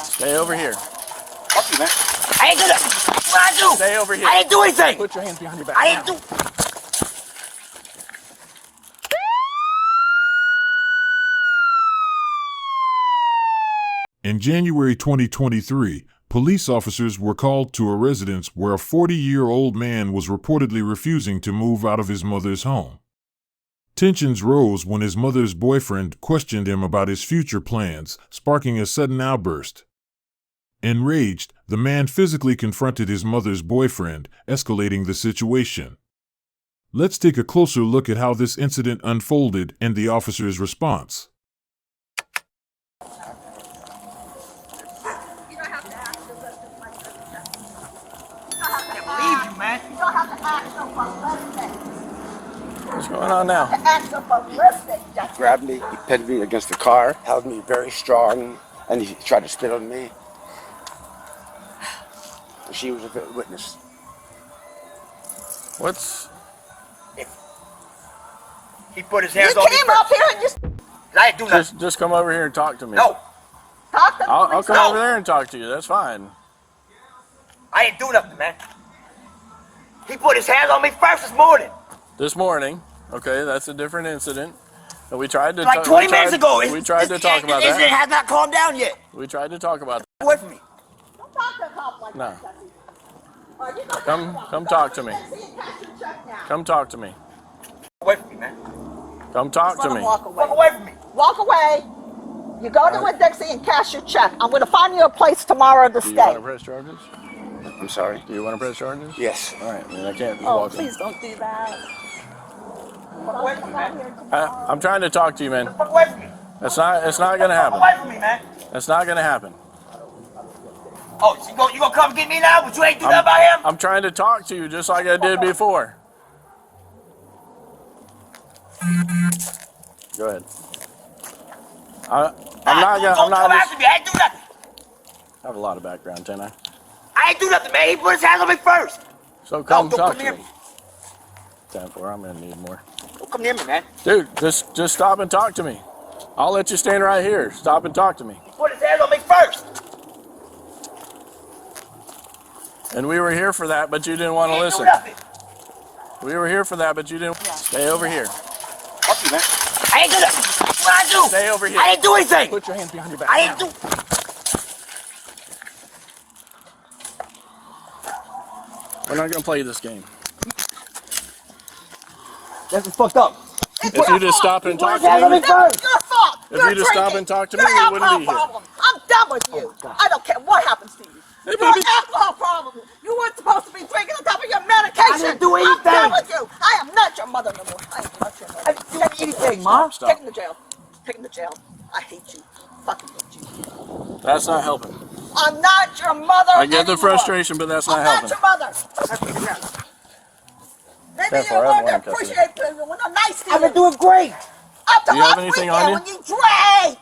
Stay over here. Fuck you, man. I ain't do that. What I do? Stay over here. I didn't do anything. Put your hands behind your back. I didn't do. In January 2023, police officers were called to a residence where a 40-year-old man was reportedly refusing to move out of his mother's home. Tensions rose when his mother's boyfriend questioned him about his future plans, sparking a sudden outburst. Enraged, the man physically confronted his mother's boyfriend, escalating the situation. Let's take a closer look at how this incident unfolded and the officer's response. What's going on now? He grabbed me, he pinned me against the car, held me very strong, and he tried to spit on me. She was a witness. He put his hands on me. You came up here and I didn't do nothing. Just come over here and talk to me. No. Talk to me. I'll come over there and talk to you. That's fine. I didn't do nothing, man. He put his hands on me first this morning. This morning. Okay, that's a different incident. And we tried to like 20 minutes ago. We tried to talk about that. It has not calmed down yet. We tried to talk about that. Away from me. Don't talk to a cop like No. that. Come talk to me. Come talk to me. Away from me, man. Come talk to me. Walk away. Walk away from me. Walk away. You go to a Dixie and cash your check. I'm going to find you a place tomorrow to Do you stay. want to press charges? I'm sorry. Do you want to press charges? Yes. All right, then I can't just Oh, walk in. please don't do that. Fuck away from me, man. I'm trying to talk to you, man. Fuck away from me. It's not gonna Fuck happen. away from me, man. That's not gonna happen. Oh, so you gonna come get me now, but you ain't do nothing about him? I'm trying to talk to you just like I did before. Go ahead. I'm not after me. I ain't do nothing. I have a lot of background, didn't I? I ain't do nothing, man. He put his hands on me first. So come don't talk come to near me. 10-4, I'm gonna need more. Don't come near me, man. Dude, just stop and talk to me. I'll let you stand right here. Stop and talk to me. He put his hands on me first. And we were here for that, but you didn't want to listen. We were here for that, but you didn't. Stay over here. Fuck you, man. I ain't do nothing. What I do? Stay over here. I didn't do anything. Put your hands behind your back. I didn't do. We're not gonna play this game. That's what's fucked up. If you just stop and talk to me, That's your fault. if you just stop and talk to me, we wouldn't be here. I'm done with you. I don't care what happens to you. Hey, Your baby. alcohol problem. You weren't supposed to be drinking on top of your medication. I didn't do I'm anything. done with you. I am not your mother no more. I am not your mother. I didn't do anything, Mom. Stop. Take him to jail. Take him to jail. I hate you. Fucking hate you. That's not helping. I'm not your mother I get the anymore. frustration, but that's not I'm helping. not your mother. Maybe Therefore, you I learned to don't wanna appreciate people when they're nice to you. I've been doing great. Up to Do you have last anything weekend on you? when you drank.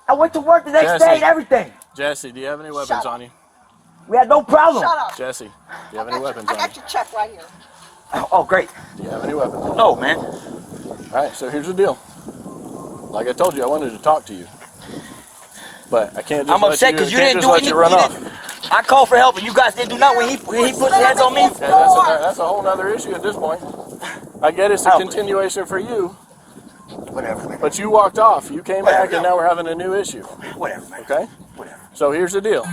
I went to work the next Jesse. day and everything. Jesse, do you have any weapons Shut up. on you? We had no problem. Shut up. Jesse, do you have any weapons I on you? got your check right here. Oh, great. Do you have any weapons on you? No, man. All right, so here's the deal. Like I told you, I wanted to talk to you, but I can't just I'm upset because you didn't do let you run off. I called for help and you guys didn't do nothing when he put his hands on me. Yeah, that's a whole other issue at this point. I get it's a continuation for you, Whatever, man. but you walked off. You came back, and now we're having a new issue. Whatever, man. Okay? Whatever. So here's the deal.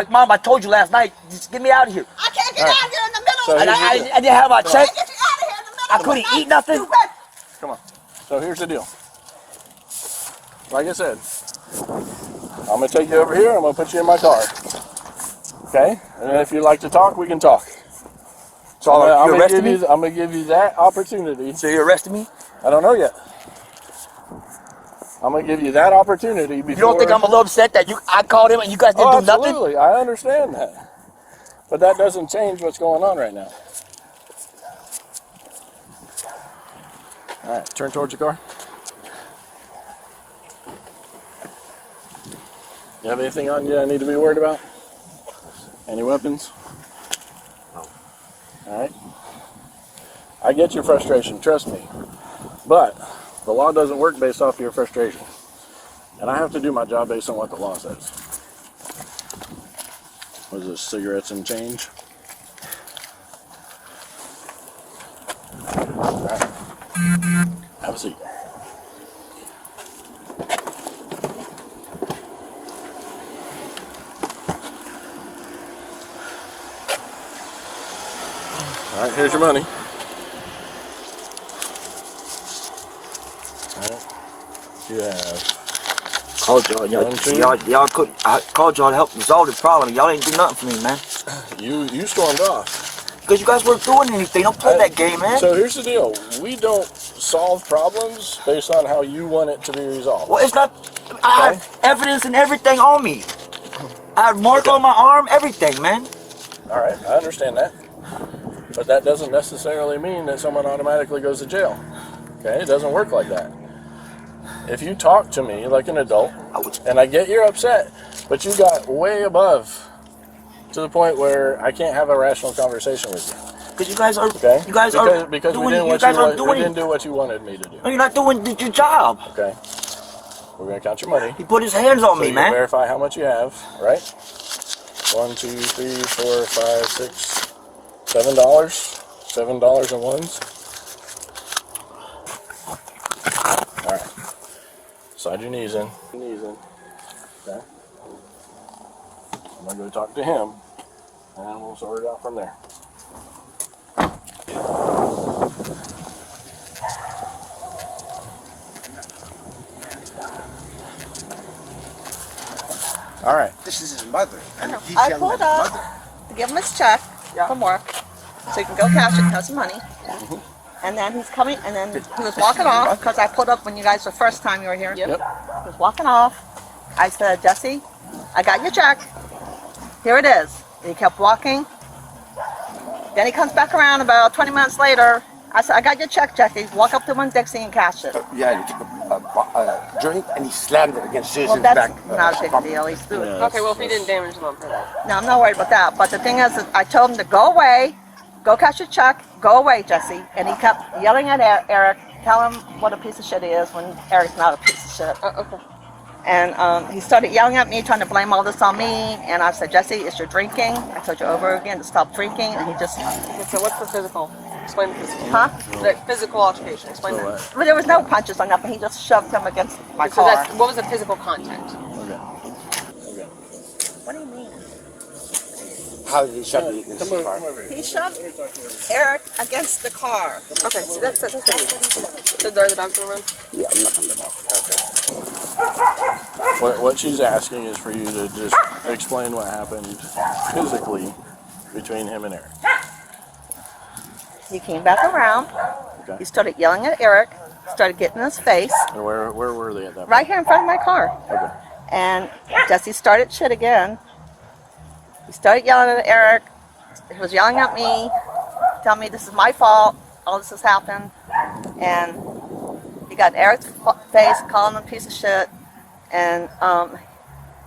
Mom, I told you last night, just get me out of here. I can't get out here in the middle So of And the here's night. I didn't have my I check. can't get you out of here in the middle I of the couldn't night. eat nothing. You bet. Come on. So here's the deal. Like I said, I'm gonna take you over here. I'm gonna put you in my car. Okay? And then if you like to talk, we can talk. So I'm you arrested me? I'm gonna give you that opportunity. So you arrested me? I don't know yet. I'm gonna give you that opportunity before. You don't think I'm a little upset that I called him and you guys didn't do nothing? Absolutely. I understand that. But that doesn't change what's going on right now. All right, turn towards your car. You have anything on you I need to be worried about? Any weapons? No. All right. I get your frustration, trust me. But the law doesn't work based off your frustration. And I have to do my job based on what the law says. Was it cigarettes and change? All right. Have a seat. All right, here's your money. All right. You have. Called y'all. Y'all couldn't. I called y'all to help resolve the problem. Y'all ain't do nothing for me, man. You stormed off. Because you guys weren't doing anything. Don't play that game, man. So here's the deal. We don't solve problems based on how you want it to be resolved. Well, it's not. I have evidence and everything on me. I have mark on my arm, everything, man. All right, I understand that. But that doesn't necessarily mean that someone automatically goes to jail. Okay, it doesn't work like that. If you talk to me like an adult, and I get you're upset, but you got way above to the point where I can't have a rational conversation with you. Because you guys are, okay? You guys are because doing, we didn't, you guys aren't doing, we didn't do what you wanted me to do. No, you're not doing your job. Okay, we're gonna count your money. He put his hands on me, you man. Verify how much you have, right? 1, 2, 3, 4, 5, 6, $7. $7 and ones. All right. Slide your knees in. Okay. I'm gonna go talk to him, and we'll sort it out from there. All right. This is his mother. And he's I yelling pulled at his up mother. to give him his check from work, so he can go cash it, has some money. And then he's coming, and then he was walking off, because I pulled up when you guys, the first time you were here. Yep. He was walking off. I said, Jesse, I got your check. Here it is. And he kept walking. Then he comes back around about 20 minutes later. I said, I got your check, Jesse. Walk up to one Dixie and cash it. Yeah, he took a drink and he slammed it against Well, Susan's that's back. not a big deal. He's through it. Yeah, Okay, well, if he didn't damage them for that. No, I'm not worried about that. But the thing is, that I told him to go away, go cash your check, go away, Jesse. And he kept yelling at Eric, tell him what a piece of shit he is when Eric's not a piece of shit. Okay. And he started yelling at me, trying to blame all this on me. And I said, Jesse, it's your drinking. I told you over again to stop drinking. And he just... Okay, so what's the physical? Explain the physical. Huh? The physical altercation. Explain that. But there was no punches or nothing. He just shoved him against my So car. that's, what was the physical content? Okay. What do you mean? How did he shove me against the car? He shoved Eric against the car. Okay, so that's the So are the dogs in the room? Yeah, I'm not coming back. What she's asking is for you to just explain what happened physically between him and Eric. He came back around. Okay. He started yelling at Eric. Started getting in his face. And where were they at that point? Right here in front of my car. Okay. And Jesse started shit again. He started yelling at Eric. He was yelling at me, telling me this is my fault. All this has happened. And he got in Eric's face, calling him a piece of shit. And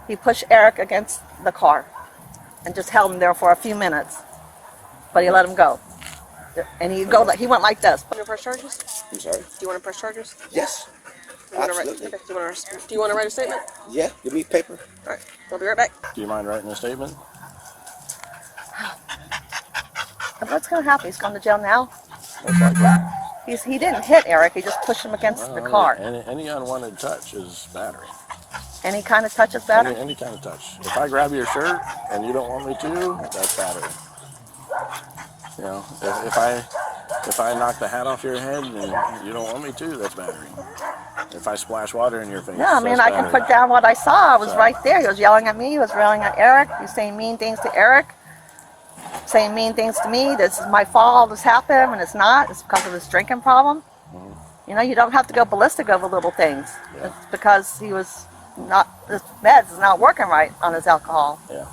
he pushed Eric against the car and just held him there for a few minutes. But he let him go. And he went like this. You want to press charges? I'm sorry. Do you want to press charges? Yes. You wanna write, Absolutely. okay. Do you want to write a statement? Yeah, give me paper. All right, I'll be right back. Do you mind writing a statement? What's going to happen? He's going to jail now? Most likely. He didn't hit Eric. He just pushed him against the car. Any unwanted touch is battery. Any kind of touch is better? Any kind of touch. If I grab your shirt and you don't want me to, that's battery. You know, if I knock the hat off your head and you don't want me to, that's battery. If I splash water in your face, No, I mean, that's I can battery. put down what I saw. I was right there. He was yelling at me. He was yelling at Eric. He was saying mean things to Eric. Saying mean things to me. This is my fault. All this happened, and it's not. It's because of his drinking problem. You know, you don't have to go ballistic over little things. Yeah. It's because he was not, his meds is not working right on his alcohol. Yeah.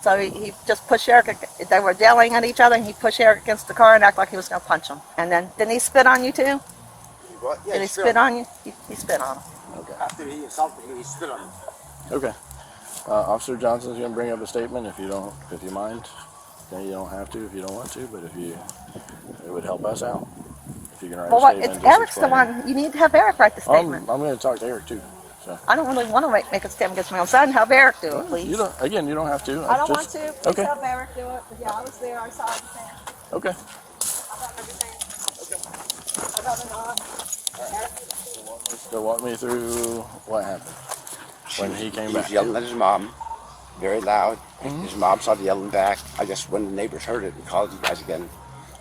So he just pushed Eric. They were yelling at each other, and he pushed Eric against the car and acted like he was going to punch him. And then, didn't he spit on you too? What? Yeah, Did he spit on you? He spit on him. Okay. After he assaulted me, he spit on me. Okay. Officer Johnson's going to bring up a statement if you mind. Okay, you don't have to if you don't want to, but it would help us out if you can write Well, a what? statement. It's just Eric's the explaining. one. You need to have Eric write the statement. I'm going to talk to Eric too. So. I don't really want to make a stand against my own son. Have Eric do it, please. You don't. Again, you don't have to. I don't want to. Please Okay. have Eric do it. But yeah, I was there. I saw everything. Okay. I got everything. I'd rather not. So walk me through what happened when he came He back. was yelling at his mom, very loud. His mom started yelling back. I guess when the neighbors heard it, we called you guys again.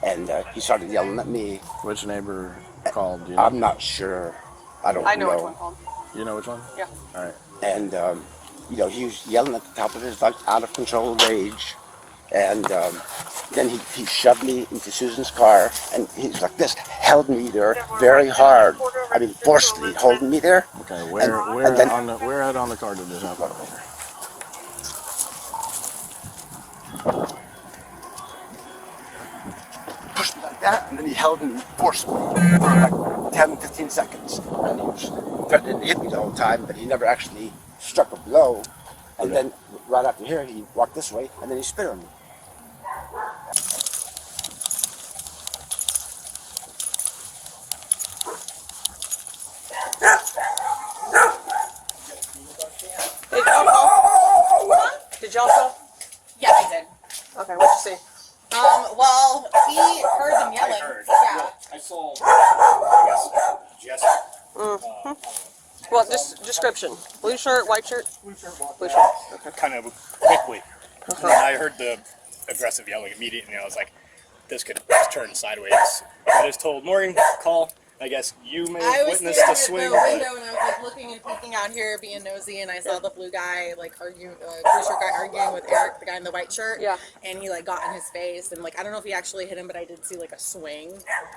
And he started yelling at me. Which neighbor called? Do you know? I'm not sure. I don't know. I know which one called. You know which one? Yeah. All right. And, you know, he was yelling at the top of his like out of control rage. And then he shoved me into Susan's car, and he was like this, held me there very hard. I mean, forcefully holding me there. Okay. Where on the car did this happen? Pushed me like that, and then he held me forcefully for like 10, 15 seconds. And he was threatening to hit me the whole time, but he never actually struck a blow. And then right after here, he walked this way, and then he spit on me. Did y'all saw? Yeah, I did. Okay, what'd you see? Well, he heard them yelling. Yeah. I saw, I guess, Jesse. Well, just description. Blue shirt, white shirt? Blue shirt, Blue shirt. Okay. kind of quickly. And I heard the aggressive yelling immediately, and I was like, this could just turn sideways. I just told Morgan, call. I guess you may I have was witnessed staring the at swing. the window and I was like looking and peeking out here, being nosy, and I saw the blue guy like arguing, blue shirt guy arguing with Eric, the guy in the white shirt. Yeah. And he like got in his face, and like I don't know if he actually hit him, but I did see like a swing.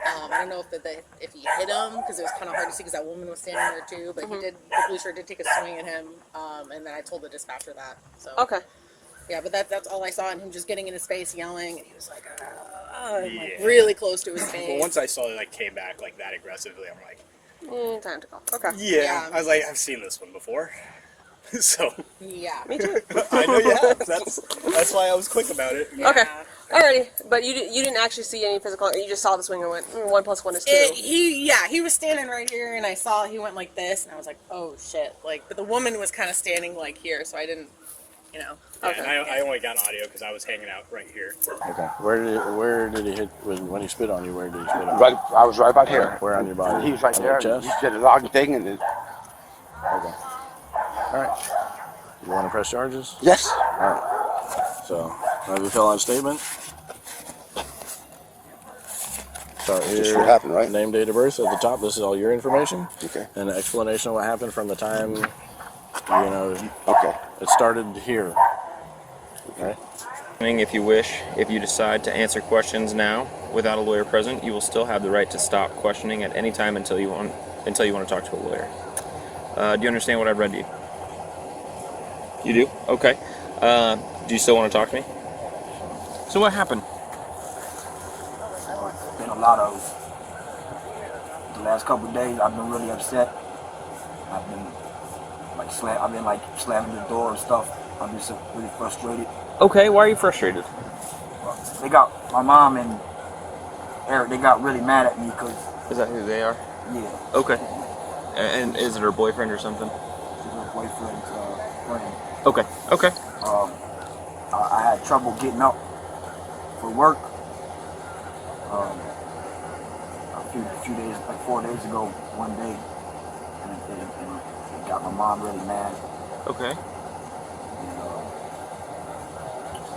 I don't know if he hit him because it was kind of hard to see because that woman was standing there too. But he did. The blue shirt did take a swing at him, and then I told the dispatcher that. So. Okay. Yeah, but that's all I saw, and him just getting in his face, yelling, and he was like, and, like Yeah. really close to his face. Well, once I saw it like came back like that aggressively, I'm like, Time to go. Okay. yeah. I was like, I've seen this one before. So Yeah. Me too. I know you have. That's why I was quick about it. Okay. Alrighty. But you didn't actually see any physical, you just saw the swing and went, 1 + 1 is 2. He was standing right here, and I saw he went like this, and I was like, oh shit, like, but the woman was kind of standing like here, so I didn't, you know. Yeah, Okay. and I only got audio because I was hanging out right here. Okay. Where did he hit when he spit on you? Where did he spit on you? Right, I was right about here. Where on your body? He was right On there. your And chest? he did a long thing, and then Okay. All right. You want to press charges? yes. All right. So, have you fill out a statement? Start Just here. what happened, right? Name, date of birth at the top. This is all your information. Okay. And an explanation of what happened from the time, you know, Okay. it started here. Okay. If you wish, if you decide to answer questions now without a lawyer present, you will still have the right to stop questioning at any time until you want to talk to a lawyer. Do you understand what I've read to you? You do? Okay. Do you still want to talk to me? So what happened? Been a lot of the last couple of days. I've been really upset. I've been like slamming the door and stuff. I'm just really frustrated. Okay, why are you frustrated? They got my mom and Eric. They got really mad at me because Is that who they are? yeah, Okay. And is it her boyfriend or something? she's her boyfriend's friend. Okay. Okay. I had trouble getting up for work. A few days, like 4 days ago, one day, and it got my mom really mad. Okay. And,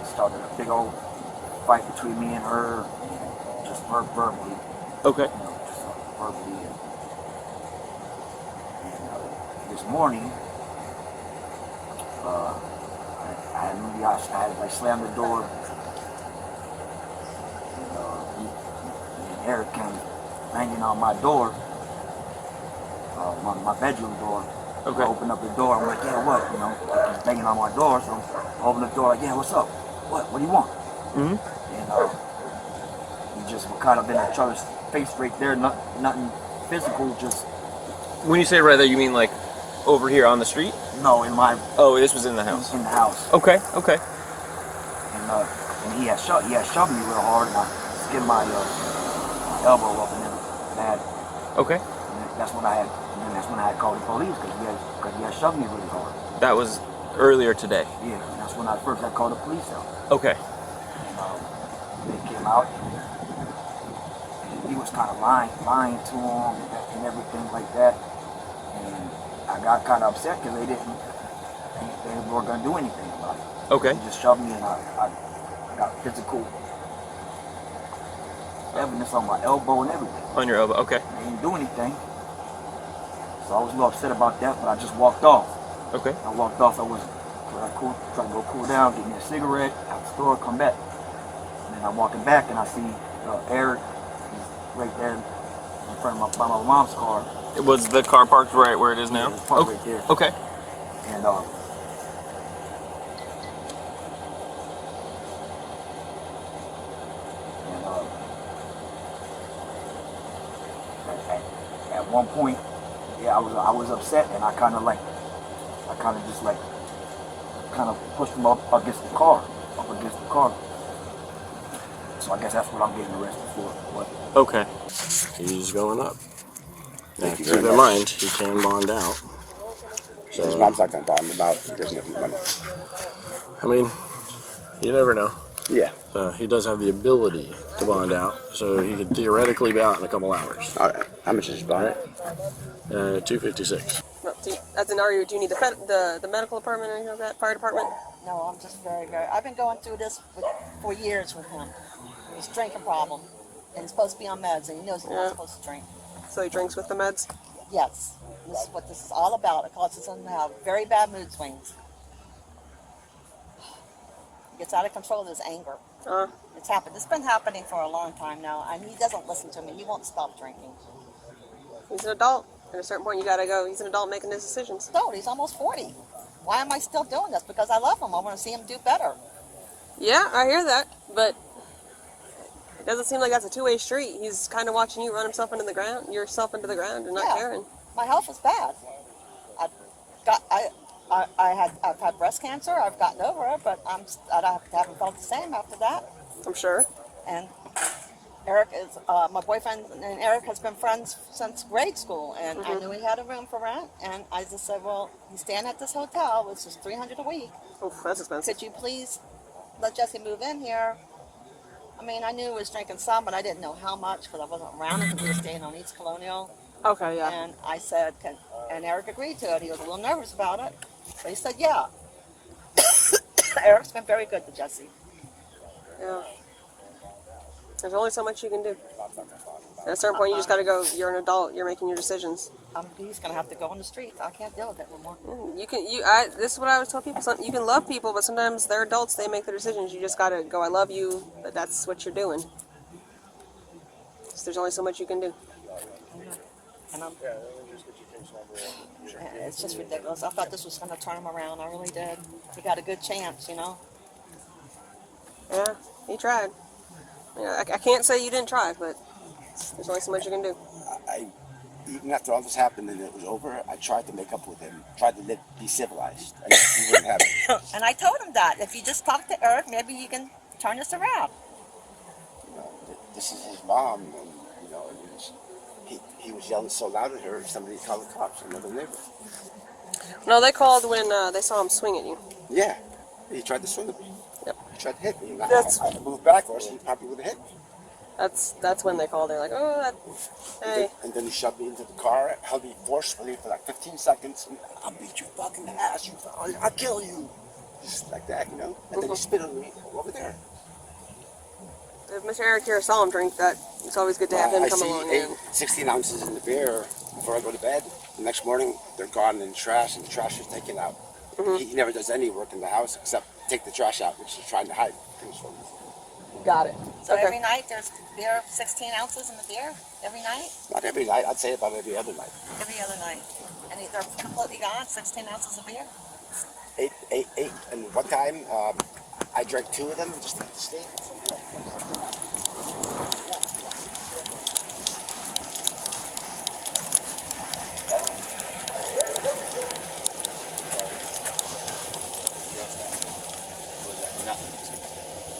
it started a big old fight between me and her, just verbally. Okay. You know, just verbally. And this morning, I slammed the door. And, me and Eric came banging on my door, my bedroom door. Okay. I opened up the door. I'm like, yeah, what? You know, he's banging on my door. So I opened the door. Like, yeah, what's up? What do you want? Mm-hmm. And we just were kind of in each other's face right there. Nothing physical. Just When you say right there, you mean like over here on the street? no, in my Oh, this was in the house. in the house. Okay. Okay. And he had shoved me real hard, and I skinned my elbow up and then bad. Okay. And that's when I had And then that's when I had called the police because he had shoved me really hard. That was earlier today. Yeah, and that's when I first had called the police out. Okay. And they came out. And he was kind of lying to him and everything like that. And I got kind of upset because they weren't going to do anything about it. Okay. They just shoved me and I got physical evidence on my elbow and everything. On your elbow, okay. They didn't do anything. So I was a little upset about that, but I just walked off. Okay. I walked off. I was trying to go cool down, get me a cigarette, out the store, come back. And then I'm walking back and I see Eric. He's right there in front of by my mom's car. Was the car parked right where it is now? Yeah, it's parked right there. Okay. And at one point, yeah, I was upset, and I kind of pushed him up against the car. So I guess that's what I'm getting arrested for. But Okay. He's going up. Now, Thank you keep very in much. mind, he can bond out. His mom's not going to bond him out. He doesn't have any money. I mean, you never know. Yeah. He does have the ability to bond out, so he could theoretically be out in a couple hours. All right. How much is his bond? $256. Well, as an RU, do you need the medical department or anything like that? Fire department? No, I'm just very. I've been going through this for years with him. He's a drinking problem, and he's supposed to be on meds, and he knows he's not supposed to drink. So he drinks with the meds? Yes, this is what this is all about. It causes him to have very bad mood swings. He gets out of control with his anger. It's happened. It's been happening for a long time now, and he doesn't listen to me. He won't stop drinking. He's an adult. At a certain point, you gotta go. He's an adult making his decisions. No, he's almost 40. Why am I still doing this? Because I love him. I want to see him do better. Yeah, I hear that, but it doesn't seem like that's a two-way street. He's kind of watching you run himself into the ground, and not caring. My health is bad. I've had breast cancer. I've gotten over it, but I haven't felt the same after that. I'm sure. And Eric is my boyfriend, and Eric has been friends since grade school. And I knew he had a room for rent, and I just said, "Well, he's staying at this hotel, which is $300 a week. Oof, that's expensive. Could you please let Jesse move in here?" I mean, I knew he was drinking some, but I didn't know how much because I wasn't around him because we were staying on East Colonial. Okay, yeah. And I said, and Eric agreed to it. He was a little nervous about it, but he said, yeah. Eric's been very good to Jesse. Yeah. There's only so much you can do. At a certain point, you just gotta go. You're an adult. You're making your decisions. He's gonna have to go on the streets. I can't deal with it anymore. This is what I always tell people. You can love people, but sometimes they're adults. They make their decisions. You just gotta go. I love you, but that's what you're doing. So there's only so much you can do. And it's just ridiculous. I thought this was gonna turn him around. I really did. He got a good chance, you know. Yeah, he tried. I can't say you didn't try, but there's only so much you can do. Even after all this happened and it was over, I tried to make up with him, tried to be civilized, and he wouldn't have it. And I told him that if you just talk to Eric, maybe you can turn this around. You know, this is his mom, and you know, he was yelling so loud at her, somebody called the cops, another neighbor. No, they called when they saw him swing at you. Yeah, he tried to swing at me. Yep. He tried to hit me. I moved backwards, he probably would have hit me. That's when they called. They're like, oh, hey. And then he shoved me into the car, held me forcefully for like 15 seconds, and I'll beat you fucking ass, I'll kill you. Just like that, you know? And then he spit on me over there. If Mr. Eric here saw him drink that, it's always good to have him come along. I see 16 ounces in the beer before I go to bed. The next morning, they're gone in the trash, and the trash is taken out. He never does any work in the house except take the trash out, which he's trying to hide things from me. Got it. So every night there's beer, 16 ounces in the beer? Every night? Not every night. I'd say about every other night. Every other night. And they're completely gone, 16 ounces of beer? Eight. And one time, I drank 2 of them just to get the state.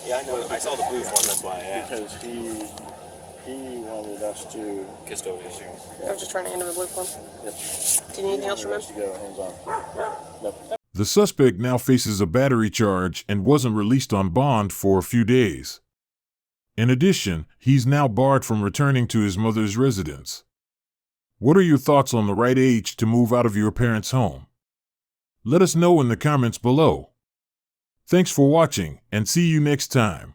Yeah, I know. I saw the blue one. That's why I asked. Because He wanted us to. Custodial. I was just trying to enter the blue form. Yep. Do you need anything else from him? To go hands on. Nope. The suspect now faces a battery charge and wasn't released on bond for a few days. In addition, he's now barred from returning to his mother's residence. What are your thoughts on the right age to move out of your parents' home? Let us know in the comments below. Thanks for watching, and see you next time.